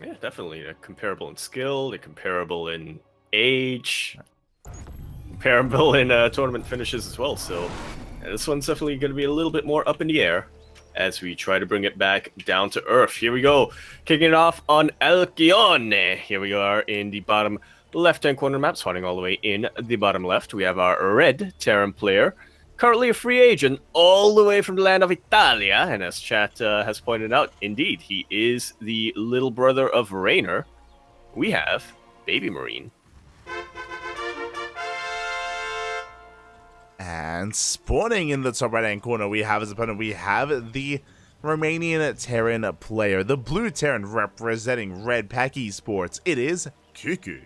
Yeah, definitely. They're comparable in skill, they're comparable in age, comparable in tournament finishes as well. So this one's definitely going to be a little bit more up in the air as we try to bring it back down to earth. Here we go, kicking it off on Alcione. Here we are in the bottom left-hand corner map, spawning all the way in the bottom left. We have our red Terran player, currently a free agent, all the way from the land of Italia. And as chat has pointed out, indeed, he is the little brother of Rainer. We have BabyMarine. And spawning in the top right-hand corner, we have as opponent, we have the Romanian Terran player, the blue Terran representing Red Pack Esports. It is CuKu.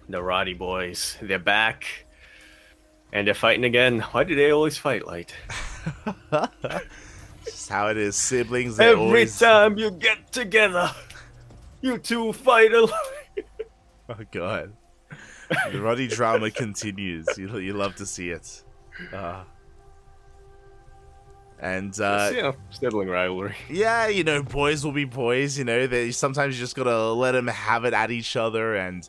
The Roddy boys, they're back. And they're fighting again. Why do they always fight, Light? Just how it is, siblings. Every time you get together, you two fight alone. Oh god, the Roddy drama continues. You love to see it. And sibling rivalry. Yeah, you know, boys will be boys. You know, they sometimes you just gotta let them have it at each other. And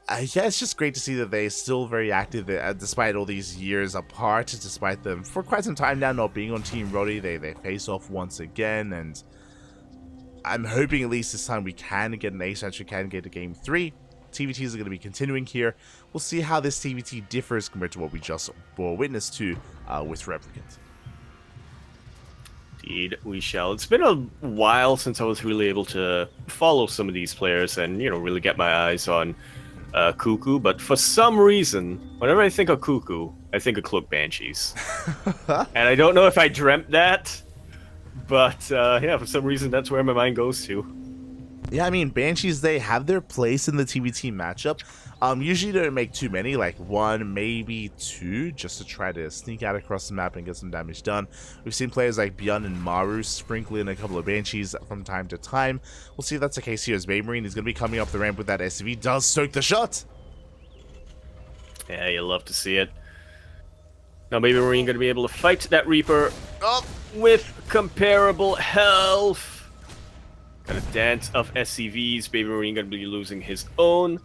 yeah, it's just great to see that they're still very active despite all these years apart. Despite them for quite some time now not being on Team Roddy, they face off once again, and I'm hoping at least this time we can get an ace entry, can get to game 3. TvTs are going to be continuing here. We'll see how this TvT differs compared to what we just bore witness to with Replicant. Indeed, we shall. It's been a while since I was really able to follow some of these players and, you know, really get my eyes on CuKu, but for some reason, whenever I think of CuKu, I think of Cloak Banshees. And I don't know if I dreamt that, but yeah, for some reason, that's where my mind goes to. Yeah, I mean, Banshees, they have their place in the TvT matchup. Usually don't make too many, like 1, maybe 2, just to try to sneak out across the map and get some damage done. We've seen players like Bjorn and Maru sprinkle in a couple of Banshees from time to time. We'll see if that's the case here as BabyMarine is going to be coming up the ramp with that SCV. Does soak the shot! Yeah, you love to see it. Now BabyMarine going to be able to fight that Reaper with comparable health. Kind of dance of SCVs. BabyMarine going to be losing his own.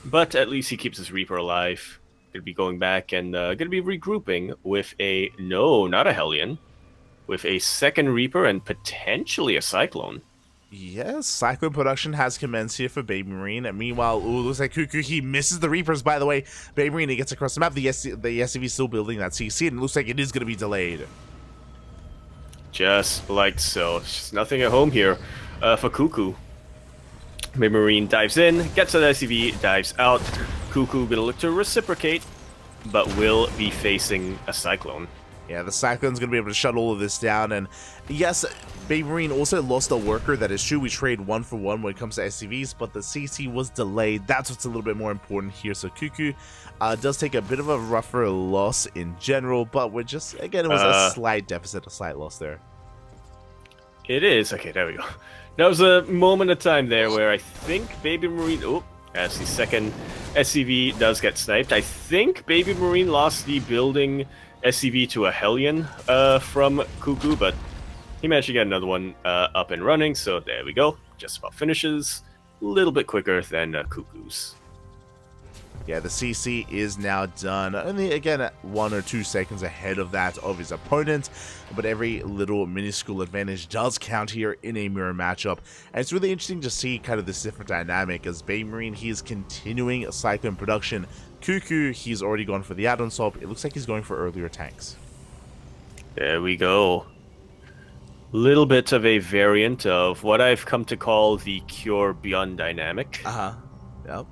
But at least he keeps his Reaper alive. Going to be going back and going to be regrouping with a... No, not a Hellion. With a second Reaper and potentially a Cyclone. Yes, Cyclone production has commenced here for BabyMarine. And meanwhile, ooh, looks like CuKu, he misses the Reapers, by the way. BabyMarine, he gets across the map. The SCV is still building that CC, and it looks like it is going to be delayed. Just like so. It's just nothing at home here for CuKu. BabyMarine dives in, gets an SCV, dives out. CuKu gonna look to reciprocate, but will be facing a Cyclone. Yeah, the Cyclone's going to be able to shut all of this down. And yes, BabyMarine also lost a worker. That is true. We trade 1 for 1 when it comes to SCVs, but the CC was delayed. That's what's a little bit more important here. So CuKu does take a bit of a rougher loss in general, but we're just, again, it was a slight deficit, a slight loss there. It is. Okay, there we go. That was a moment of time there where I think BabyMarine... Oh, as the second SCV does get sniped. I think BabyMarine lost the building SCV to a Hellion from CuKu, but he managed to get another one up and running, so there we go. Just about finishes. A little bit quicker than CuKu's. Yeah, the CC is now done. Only, again, 1 or 2 seconds ahead of that of his opponent. But every little minuscule advantage does count here in a mirror matchup. And it's really interesting to see kind of this different dynamic as BabyMarine, he is continuing Cyclone production. CuKu, he's already gone for the add-on swap. It looks like he's going for earlier tanks. There we go. Little bit of a variant of what I've come to call the Cure Beyond dynamic. Yep.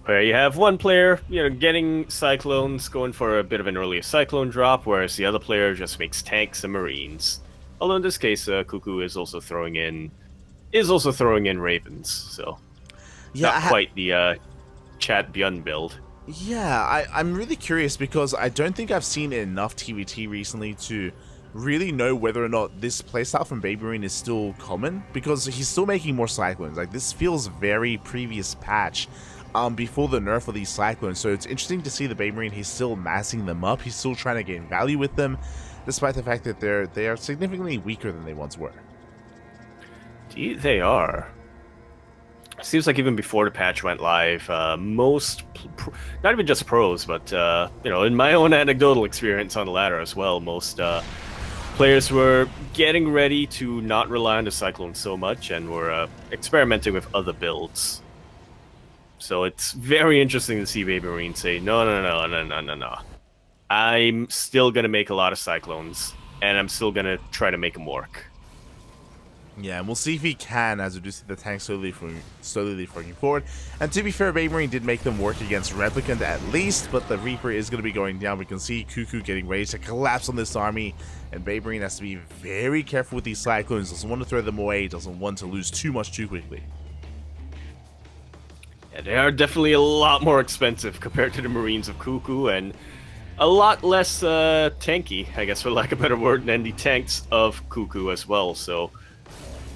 Where you have one player, you know, getting Cyclones, going for a bit of an earlier Cyclone drop, whereas the other player just makes tanks and Marines. Although in this case, CuKu is also throwing in Ravens, so yeah, not quite the Chat Beyond build. Yeah, I'm really curious because I don't think I've seen enough TvT recently to really know whether or not this playstyle from BabyMarine is still common, because he's still making more Cyclones. Like, this feels very previous patch. before the nerf of these Cyclones. So it's interesting to see the BabyMarine, he's still massing them up. He's still trying to gain value with them, despite the fact that they are significantly weaker than they once were. Indeed, they are. Seems like even before the patch went live, most, not even just pros, but you know, in my own anecdotal experience on the ladder as well, most players were getting ready to not rely on the Cyclone so much and were experimenting with other builds. So it's very interesting to see BabyMarine say, no. I'm still going to make a lot of Cyclones, and I'm still going to try to make them work. Yeah, and we'll see if he can, as we do see the tank slowly leapfrogging forward. And to be fair, BabyMarine did make them work against Replicant at least, but the Reaper is going to be going down. We can see CuKu getting ready to collapse on this army, and BabyMarine has to be very careful with these Cyclones. Doesn't want to throw them away, doesn't want to lose too much too quickly. Yeah, they are definitely a lot more expensive compared to the Marines of CuKu, and a lot less tanky, I guess for lack of a better word, than the tanks of CuKu as well. So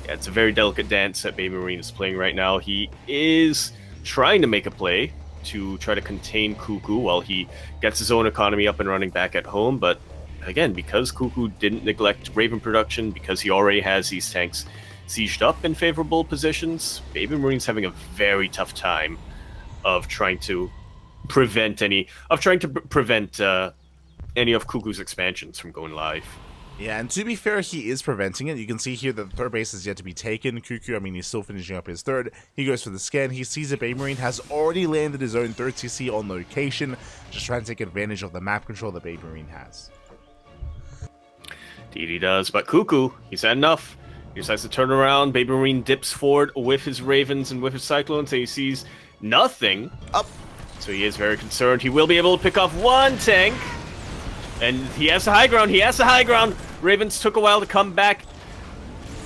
yeah, it's a very delicate dance that BabyMarine is playing right now. He is trying to make a play to try to contain CuKu while he gets his own economy up and running back at home. But again, because CuKu didn't neglect Raven production, because he already has these tanks sieged up in favorable positions, BabyMarine's having a very tough time of trying to prevent any of CuKu's expansions from going live. Yeah, and to be fair, he is preventing it. You can see here that the third base is yet to be taken. CuKu, I mean, he's still finishing up his third. He goes for the scan. He sees that BabyMarine has already landed his own third CC on location, just trying to take advantage of the map control that BabyMarine has. Indeed he does, but CuKu, he's had enough. He decides to turn around. BabyMarine dips forward with his Ravens and with his Cyclones, and he sees nothing up. So he is very concerned. He will be able to pick off one tank. And he has the high ground. He has the high ground. Ravens took a while to come back.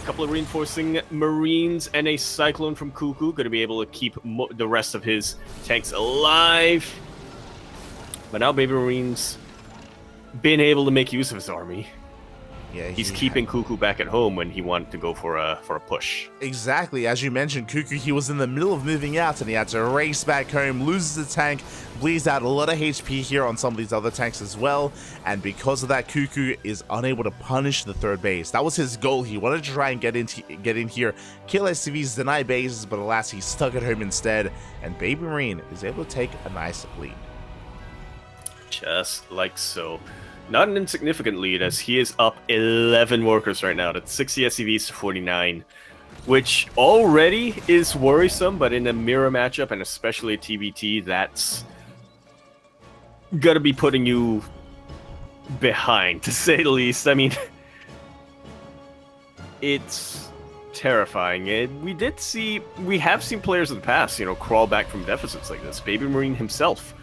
A couple of reinforcing Marines and a Cyclone from CuKu. Going to be able to keep the rest of his tanks alive. But now BabyMarine's been able to make use of his army. Yeah, he's keeping CuKu back at home when he wanted to go for a push. Exactly, as you mentioned, CuKu, he was in the middle of moving out and he had to race back home, loses the tank, bleeds out a lot of HP here on some of these other tanks as well, and because of that, CuKu is unable to punish the third base. That was his goal. He wanted to try and get in here, kill SCVs, deny bases, but alas, he's stuck at home instead, and BabyMarine is able to take a nice lead. Just like so. Not an insignificant lead, as he is up 11 workers right now. That's 60 SCVs to 49, which already is worrisome, but in a mirror matchup, and especially a TvT, that's gonna be putting you behind, to say the least. I mean, it's terrifying. We have seen players in the past, crawl back from deficits like this. BabyMarine himself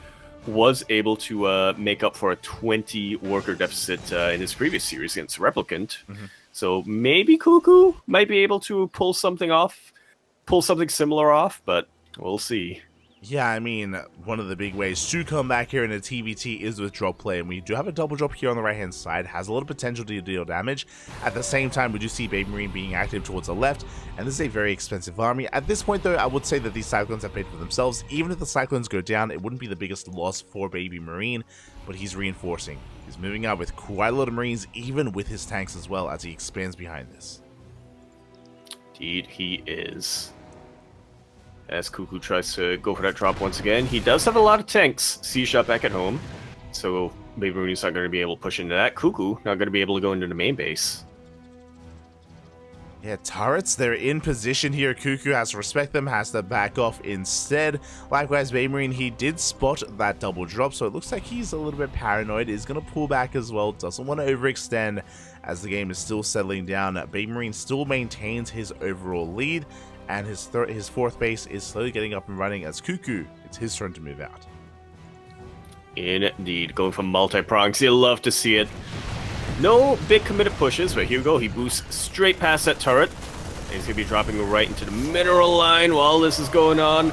was able to make up for a 20 worker deficit in his previous series against Replicant. So maybe CuKu might be able to pull something similar off, but we'll see. Yeah, I mean, one of the big ways to come back here in a TvT is with drop play, and we do have a double drop here on the right-hand side, has a little potential to deal damage. At the same time, we do see BabyMarine being active towards the left, and this is a very expensive army. At this point, though, I would say that these Cyclones have paid for themselves. Even if the Cyclones go down, it wouldn't be the biggest loss for BabyMarine, but he's reinforcing. He's moving out with quite a lot of Marines, even with his tanks as well, as he expands behind this. Indeed, he is. As CuKu tries to go for that drop once again, he does have a lot of tanks sieged up back at home, so BabyMarine's not going to be able to push into that. CuKu not going to be able to go into the main base. Yeah, turrets, they're in position here. CuKu has to respect them, has to back off instead. Likewise, BabyMarine, he did spot that double drop, so it looks like he's a little bit paranoid. Is going to pull back as well, doesn't want to overextend as the game is still settling down. BabyMarine still maintains his overall lead, and his fourth base is slowly getting up and running as CuKu, it's his turn to move out. Indeed, going for multi-prongs, you'll love to see it. No big committed pushes, but here we go. He boosts straight past that turret. And he's going to be dropping right into the mineral line while this is going on.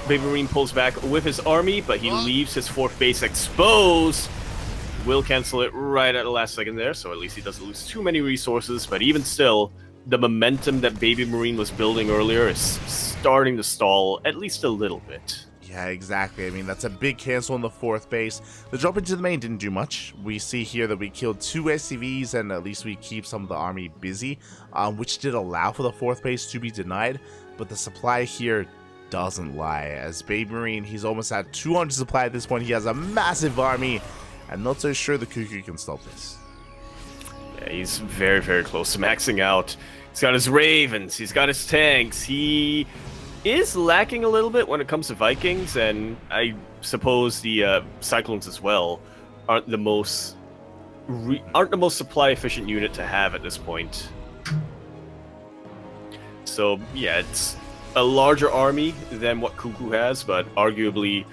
BabyMarine pulls back with his army, but he leaves his fourth base exposed. Will cancel it right at the last second there, so at least he doesn't lose too many resources, but even still, the momentum that BabyMarine was building earlier is starting to stall at least a little bit. Yeah, exactly. I mean, that's a big cancel on the 4th base. The drop into the main didn't do much. We see here that we killed 2 SCVs, and at least we keep some of the army busy, which did allow for the 4th base to be denied. But the supply here doesn't lie. As BabyMarine, he's almost at 200 supply at this point. He has a massive army. I'm not so sure the CuKu can stop this. Yeah, he's very, very close to maxing out. He's got his Ravens, he's got his tanks. He is lacking a little bit when it comes to Vikings, and I suppose the Cyclones as well aren't the most supply efficient unit to have at this point. So yeah, it's a larger army than what CuKu has, but arguably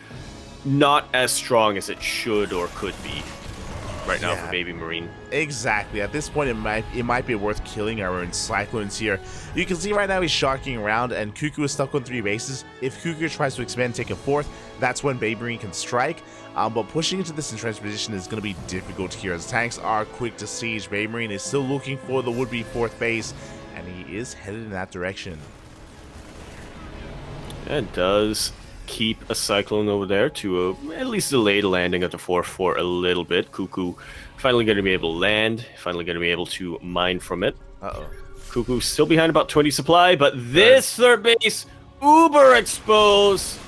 not as strong as it should or could be right now for BabyMarine. Exactly. At this point, it might be worth killing our own Cyclones here. You can see right now he's sharking around, and CuKu is stuck on 3 bases. If CuKu tries to expand, take a 4th, that's when BabyMarine can strike. But pushing into this entrenched position is going to be difficult here, as tanks are quick to siege. BabyMarine is still looking for the would-be 4th base, and he is headed in that direction. And does keep a Cyclone over there to at least delay the landing at the 4th for a little bit. CuKu finally going to be able to land, finally going to be able to mine from it. CuKu still behind about 20 supply, but this 3rd base, uber exposed.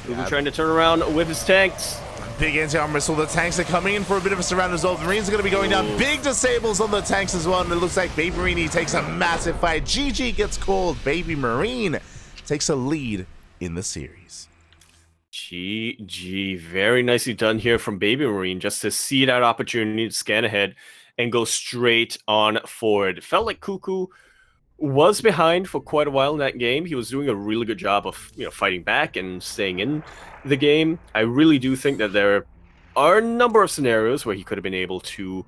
CuKu trying to turn around with his tanks. Big anti-armor missile. The tanks are coming in for a bit of a surround as well. The Marines are going to be going down. Big disables on the tanks as well, and it looks like BabyMarine takes a massive fight. GG gets called. BabyMarine takes a lead in the series. GG. Very nicely done here from BabyMarine, just to see that opportunity to scan ahead and go straight on forward. It felt like CuKu was behind for quite a while in that game. He was doing a really good job of fighting back and staying in the game. I really do think that there are a number of scenarios where he would have been able to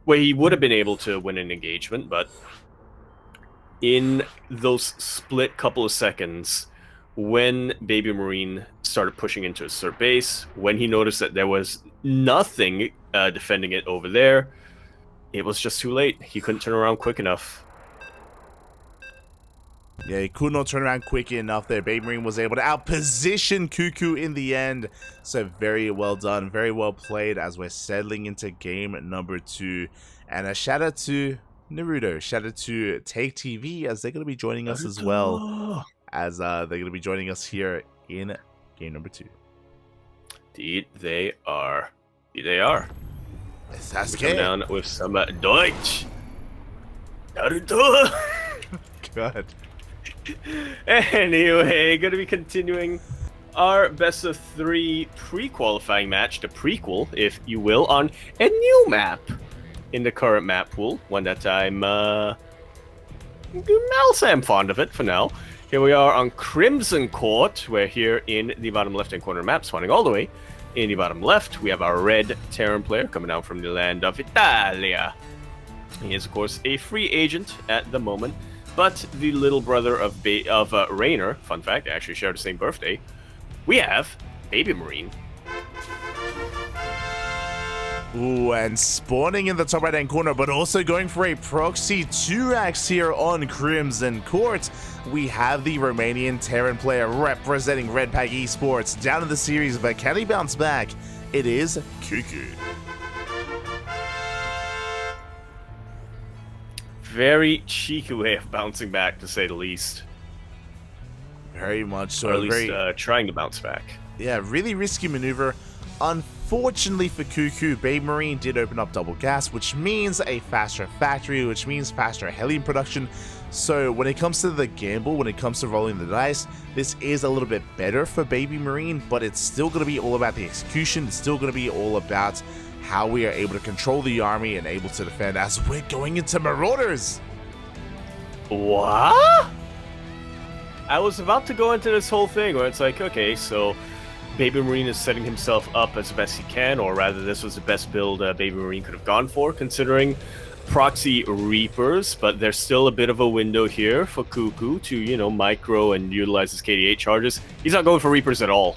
win an engagement, but in those split couple of seconds, when BabyMarine started pushing into his 3rd base, when he noticed that there was nothing defending it over there, it was just too late. He couldn't turn around quick enough. Yeah, he could not turn around quick enough there. BabyMarine was able to outposition CuKu in the end. So very well done, very well played as we're settling into game number 2. And a shout out to Naruto, shout out to Take TV, as they're going to be joining us as well. As they're going to be joining us here in game number 2. Indeed, they are. Indeed, they are. That's come down with some Deutsch. Naruto. God. Anyway, going to be continuing our best of 3 pre-qualifying match, the prequel, if you will, on a new map in the current map pool. One that I'll say I'm fond of it for now. Here we are on Crimson Court. We're here in the bottom left-hand corner map, spawning all the way in the bottom left. We have our red Terran player coming down from the land of Italia. He is, of course, a free agent at the moment, but the little brother of Rainer, fun fact, they actually share the same birthday. We have BabyMarine. Ooh, and spawning in the top right-hand corner, but also going for a proxy 2x here on Crimson Court. We have the Romanian Terran player representing Red Pack Esports down in the series, but can he bounce back? It is CuKu. Very cheeky way of bouncing back, to say the least. Very much so. Or at least trying to bounce back. Yeah, really risky maneuver. Unfortunately for CuKu, BabyMarine did open up double gas, which means a faster factory, which means faster helium production. So when it comes to the gamble, when it comes to rolling the dice, this is a little bit better for BabyMarine, but it's still going to be all about the execution. It's still going to be all about how we are able to control the army and able to defend as we're going into Marauders. What? I was about to go into this whole thing where it's like, okay, so BabyMarine is setting himself up as best he can, or rather this was the best build BabyMarine could have gone for, considering proxy Reapers, but there's still a bit of a window here for CuKu to, micro and utilize his KD8 charges. He's not going for Reapers at all.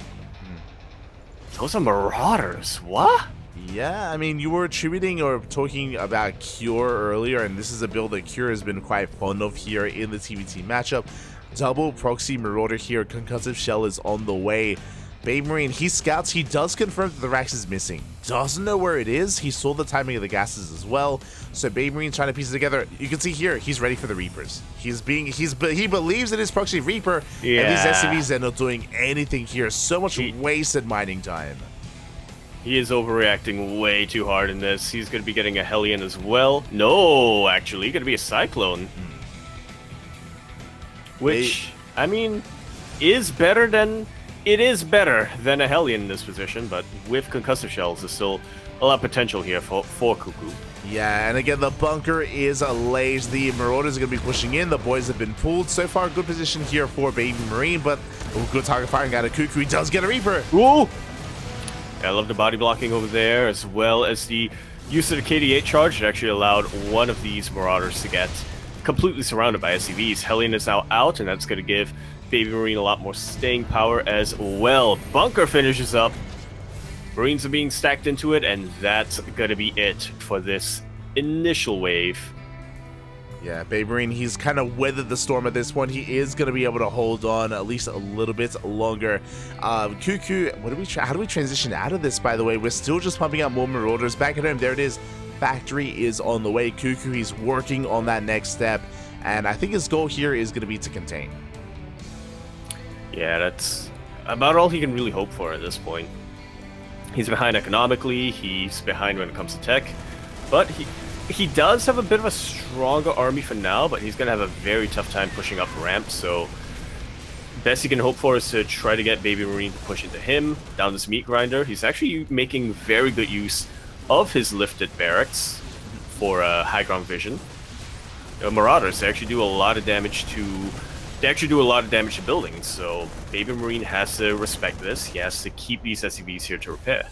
Those are Marauders. What? Yeah, I mean, you were attributing or talking about Cure earlier, and this is a build that Cure has been quite fond of here in the TvT matchup. double proxy marauder here. Concussive shell is on the way. BabyMarine, he scouts, he does confirm that the Rax is missing. Doesn't know where it is. He saw the timing of the gases as well. So BabyMarine trying to piece it together. You can see here, he's ready for the Reapers. He believes in his proxy Reaper, and these SCVs are not doing anything here. So much wasted mining time. He is overreacting way too hard in this. He's going to be getting a Hellion as well. No, actually, going to be a Cyclone. Which, I mean, is better than... It is better than a Hellion in this position, but with concussive shells, there's still a lot of potential here for CuKu. Yeah, and again, the bunker is late. The Marauders are going to be pushing in. The boys have been pulled. So far, good position here for BabyMarine, but good target firing out of CuKu. He does get a Reaper. Ooh! I love the body blocking over there, as well as the use of the KD8 charge. It actually allowed one of these Marauders to get completely surrounded by SCVs. Hellion is now out, and that's going to give BabyMarine a lot more staying power as well. Bunker finishes up. Marines are being stacked into it, and that's going to be it for this initial wave. Yeah, BabyMarine, he's kind of weathered the storm at this point. He is going to be able to hold on at least a little bit longer. CuKu, how do we transition out of this, by the way? We're still just pumping out more Marauders. Back at home, there it is. Factory is on the way. CuKu, he's working on that next step, and I think his goal here is going to be to contain. Yeah, that's about all he can really hope for at this point. He's behind economically, he's behind when it comes to tech, but he does have a bit of a stronger army for now, but he's going to have a very tough time pushing up ramp, so best he can hope for is to try to get BabyMarine to push into him, down this meat grinder. He's actually making very good use of his lifted barracks for high ground vision. Marauders, they actually do a lot of damage to... They actually do a lot of damage to buildings, so BabyMarine has to respect this. He has to keep these SCVs here to repair.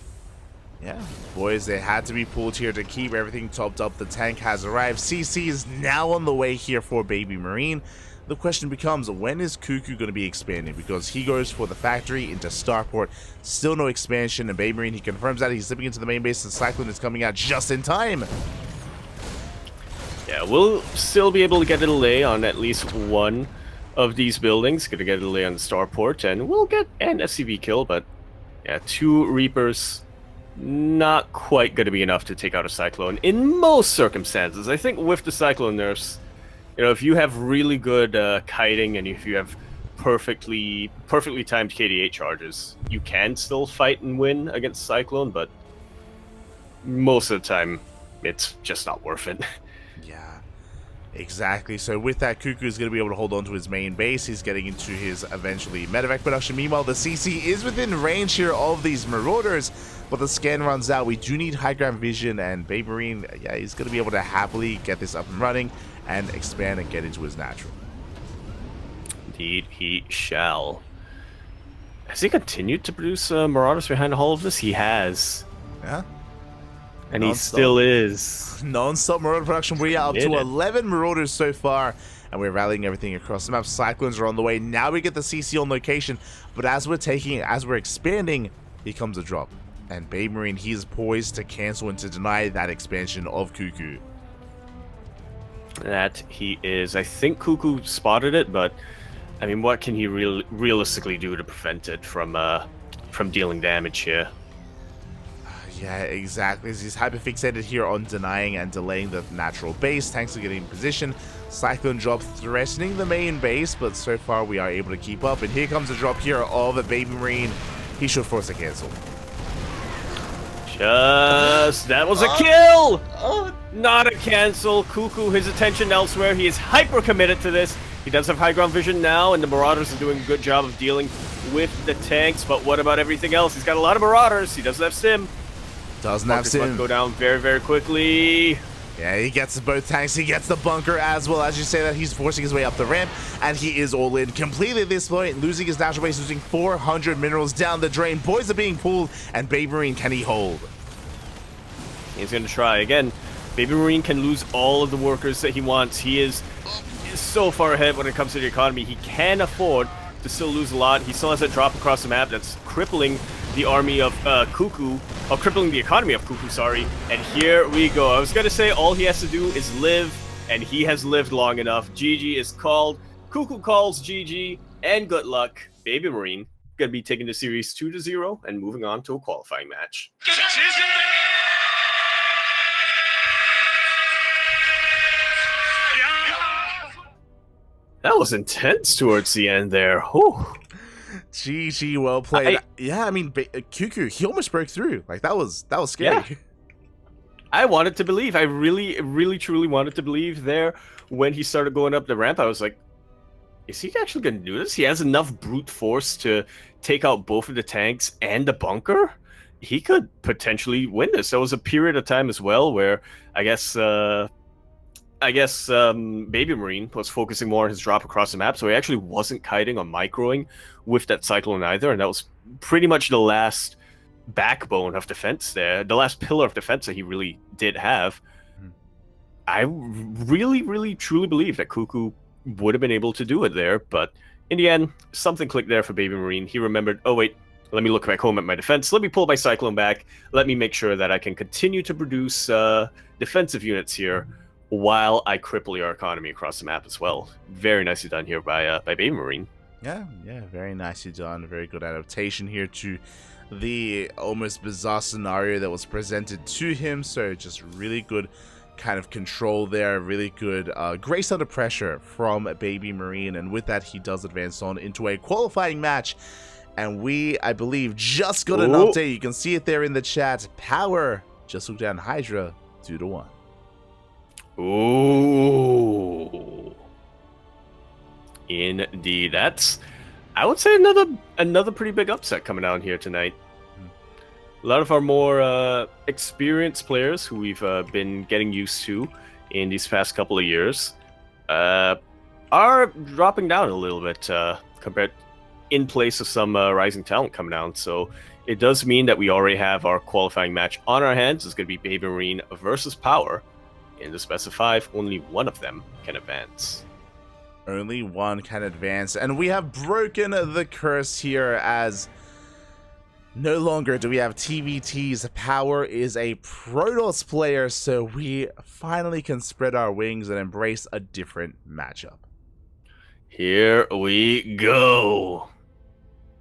Yeah, boys, they had to be pulled here to keep everything topped up. The tank has arrived. CC is now on the way here for BabyMarine. The question becomes, when is CuKu going to be expanding? Because he goes for the factory into Starport. Still no expansion, and BabyMarine, he confirms that. He's zipping into the main base, and Cyclone is coming out just in time. Yeah, we'll still be able to get a delay on at least one of these buildings. Gonna get a delay on the Starport, and we'll get an SCV kill, but yeah, 2 Reapers, not quite gonna be enough to take out a Cyclone in most circumstances. I think with the Cyclone nerfs, you know, if you have really good kiting and if you have perfectly timed KD8 charges, you can still fight and win against Cyclone, but most of the time, it's just not worth it. Yeah, exactly. So with that, CuKu is going to be able to hold on to his main base. He's getting into his eventually medevac production. Meanwhile, the CC is within range here of these Marauders, but the scan runs out. We do need high ground vision, and BabyMarine, yeah, he's going to be able to happily get this up and running and expand and get into his natural. Indeed, he shall. Has he continued to produce Marauders behind all of this? He has. Yeah. And he still is. Non-stop Marauder production. We are up to 11 Marauders so far, and we're rallying everything across the map. Cyclones are on the way. Now we get the CC on location, but as we're expanding, here comes a drop. And BabyMarine, he's poised to cancel and to deny that expansion of CuKu. That he is. I think CuKu spotted it, but I mean, what can he realistically do to prevent it from dealing damage here? Yeah, exactly. He's hyper-fixated here on denying and delaying the natural base. Tanks are getting in position. Cyclone drop threatening the main base, but so far we are able to keep up. And here comes a drop here of a BabyMarine. He should force a cancel. That was a kill! Not a cancel. CuKu, his attention elsewhere. He is hyper-committed to this. He does have high ground vision now, and the Marauders are doing a good job of dealing with the tanks. But what about everything else? He's got a lot of Marauders. He doesn't have Sim. Doesn't have Sim. Go down very, very quickly. Yeah, he gets both tanks. He gets the bunker as well. As you say that, he's forcing his way up the ramp, and he is all in completely at this point, losing his natural base, losing 400 minerals down the drain. Boys are being pulled, and BabyMarine, can he hold? He's going to try again. BabyMarine can lose all of the workers that he wants. He is so far ahead when it comes to the economy. He can afford to still lose a lot. He still has that drop across the map that's crippling the army of CuKu, or crippling the economy of CuKu, sorry. And here we go. I was going to say all he has to do is live, and he has lived long enough. GG is called. CuKu calls GG and good luck. BabyMarine going to be taking the series 2-0 and moving on to a qualifying match. That was intense towards the end there. Whew. GG, well played. Yeah, I mean, CuKu, he almost broke through. Like, that was scary. Yeah. I wanted to believe. I really, truly wanted to believe there when he started going up the ramp. I was like, is he actually going to do this? He has enough brute force to take out both of the tanks and the bunker. He could potentially win this. There was a period of time as well where I guess BabyMarine was focusing more on his drop across the map, so he actually wasn't kiting or microing with that Cyclone either, and that was pretty much the last backbone of defense there, the last pillar of defense that he really did have. I really, truly believe that CuKu would have been able to do it there, but in the end, something clicked there for BabyMarine. He remembered, oh wait, let me look back home at my defense, let me pull my Cyclone back, let me make sure that I can continue to produce defensive units here while I cripple your economy across the map as well. Very nicely done here by BabyMarine. Yeah, very nicely done. Very good adaptation here to the almost bizarre scenario that was presented to him. So just really good kind of control there, really good grace under pressure from BabyMarine, and with that he does advance on into a qualifying match. And we, I believe, just got an update. You can see it there in the chat. Power just took down Hydra 2-1. Ooh, indeed. That's, I would say, another pretty big upset coming down here tonight. A lot of our more experienced players who we've been getting used to in these past couple of years are dropping down a little bit compared in place of some rising talent coming down. So it does mean that we already have our qualifying match on our hands. It's going to be BabyMarine versus Power. In the best of 5, only one of them can advance. Only one can advance, and we have broken the curse here, as no longer do we have TvT's. Power is a Protoss player, so we finally can spread our wings and embrace a different matchup. Here we go.